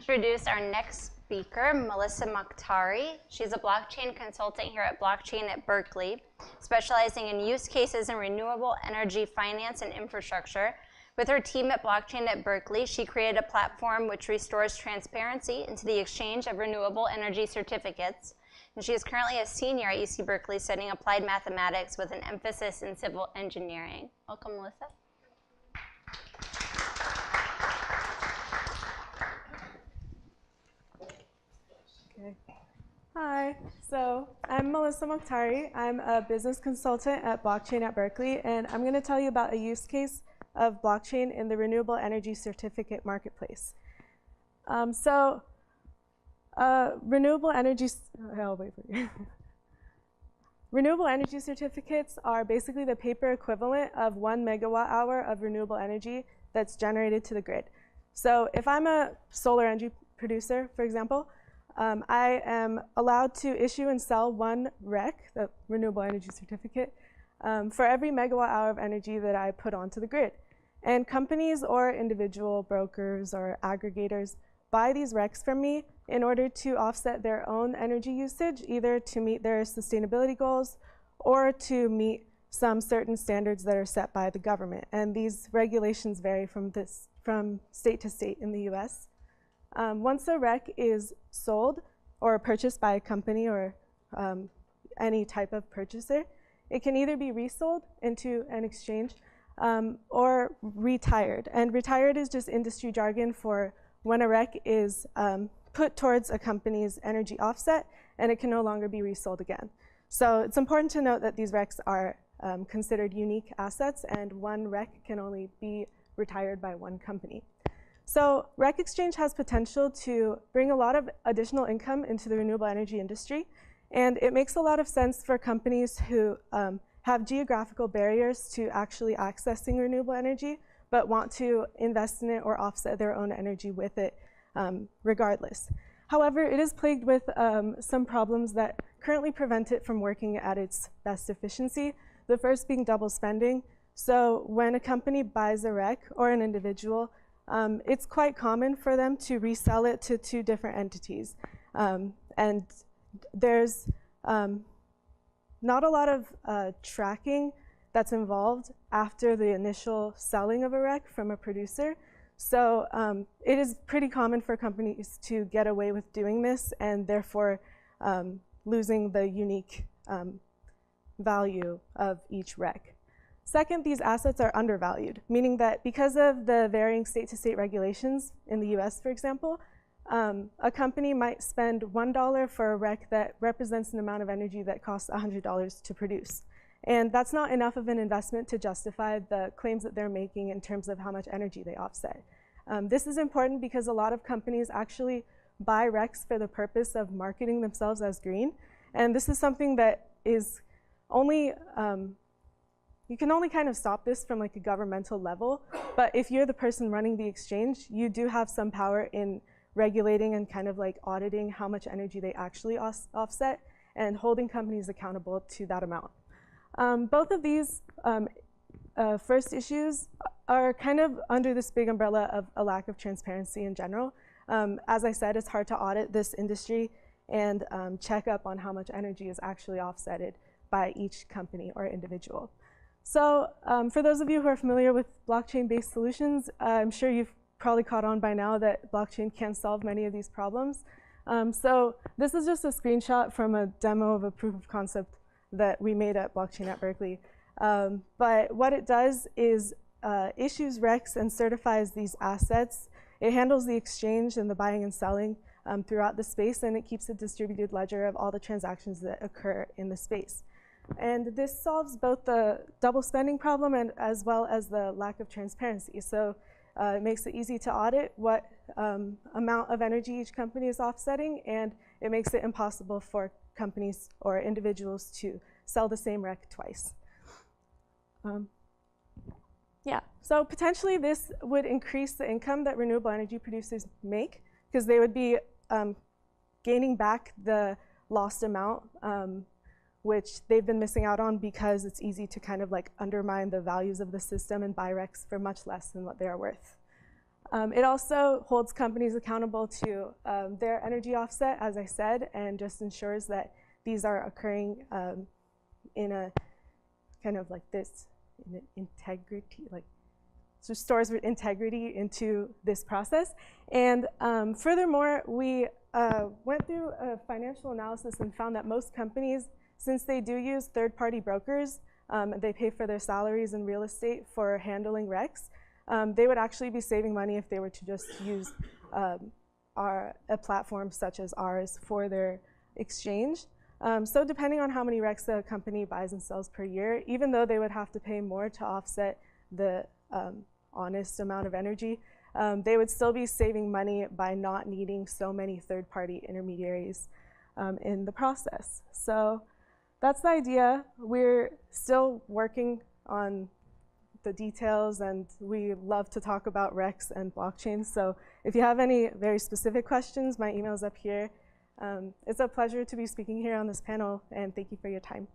introduce our next speaker, Melissa Mokhtari. She's a blockchain consultant here at Blockchain at Berkeley, specializing in use cases in renewable energy finance and infrastructure. With her team at Blockchain at Berkeley, she created a platform which restores transparency into the exchange of renewable energy certificates. And she is currently a senior at UC Berkeley studying applied mathematics with an emphasis in civil engineering. Welcome, Melissa. Okay. Hi, so I'm Melissa Mokhtari. I'm a business consultant at Blockchain at Berkeley, and I'm going to tell you about a use case of blockchain in the renewable energy certificate marketplace. Renewable energy, I'll wait for you. Renewable energy certificates are basically the paper equivalent of 1 megawatt hour of renewable energy that's generated to the grid. So if I'm a solar energy producer, for example, I am allowed to issue and sell one REC, the renewable energy certificate, for every megawatt hour of energy that I put onto the grid. And companies or individual brokers or aggregators buy these RECs from me in order to offset their own energy usage, either to meet their sustainability goals or to meet some certain standards that are set by the government. And these regulations vary from state to state in the US. Once a REC is sold or purchased by a company or any type of purchaser, it can either be resold into an exchange or retired. And retired is just industry jargon for when a REC is put towards a company's energy offset and it can no longer be resold again. So it's important to note that these RECs are considered unique assets, and one REC can only be retired by one company. So REC exchange has potential to bring a lot of additional income into the renewable energy industry, and it makes a lot of sense for companies who have geographical barriers to actually accessing renewable energy, but want to invest in it or offset their own energy with it regardless. However, it is plagued with some problems that currently prevent it from working at its best efficiency, the first being double spending. So when a company buys a REC or an individual, it's quite common for them to resell it to two different entities. And there's not a lot of tracking that's involved after the initial selling of a REC from a producer. So it is pretty common for companies to get away with doing this and therefore losing the unique value of each REC. Second, these assets are undervalued, meaning that because of the varying state-to-state regulations in the US, for example, a company might spend $1 for a REC that represents an amount of energy that costs $100 to produce. And that's not enough of an investment to justify the claims that they're making in terms of how much energy they offset. This is important because a lot of companies actually buy RECs for the purpose of marketing themselves as green. And this is something that is only, you can only kind of stop this from like a governmental level. But if you're the person running the exchange, you do have some power in regulating and kind of like auditing how much energy they actually offset and holding companies accountable to that amount. Both of these first issues are kind of under this big umbrella of a lack of transparency in general. As I said, it's hard to audit this industry and check up on how much energy is actually offsetted by each company or individual. So for those of you who are familiar with blockchain-based solutions, I'm sure you've probably caught on by now that blockchain can solve many of these problems. So this is just a screenshot from a demo of a proof of concept that we made at Blockchain at Berkeley. But what it does is issues RECs and certifies these assets. It handles the exchange and the buying and selling throughout the space, and it keeps a distributed ledger of all the transactions that occur in the space. And this solves both the double spending problem and as well as the lack of transparency. So it makes it easy to audit what amount of energy each company is offsetting, and it makes it impossible for companies or individuals to sell the same REC twice. Yeah, so potentially this would increase the income that renewable energy producers make, because they would be gaining back the lost amount, which they've been missing out on because it's easy to kind of like undermine the values of the system and buy RECs for much less than what they are worth. It also holds companies accountable to their energy offset, as I said, and just ensures that these are occurring in a kind of like this integrity, like so stores with integrity into this process. And furthermore, we went through a financial analysis and found that most companies, since they do use third-party brokers, they pay for their salaries and real estate for handling RECs, they would actually be saving money if they were to just use a platform such as ours for their exchange. So depending on how many RECs the company buys and sells per year, even though they would have to pay more to offset the honest amount of energy, they would still be saving money by not needing so many third-party intermediaries in the process. So that's the idea. We're still working on the details, and we love to talk about RECs and blockchains. So if you have any very specific questions, my email's up here. It's a pleasure to be speaking here on this panel, and thank you for your time.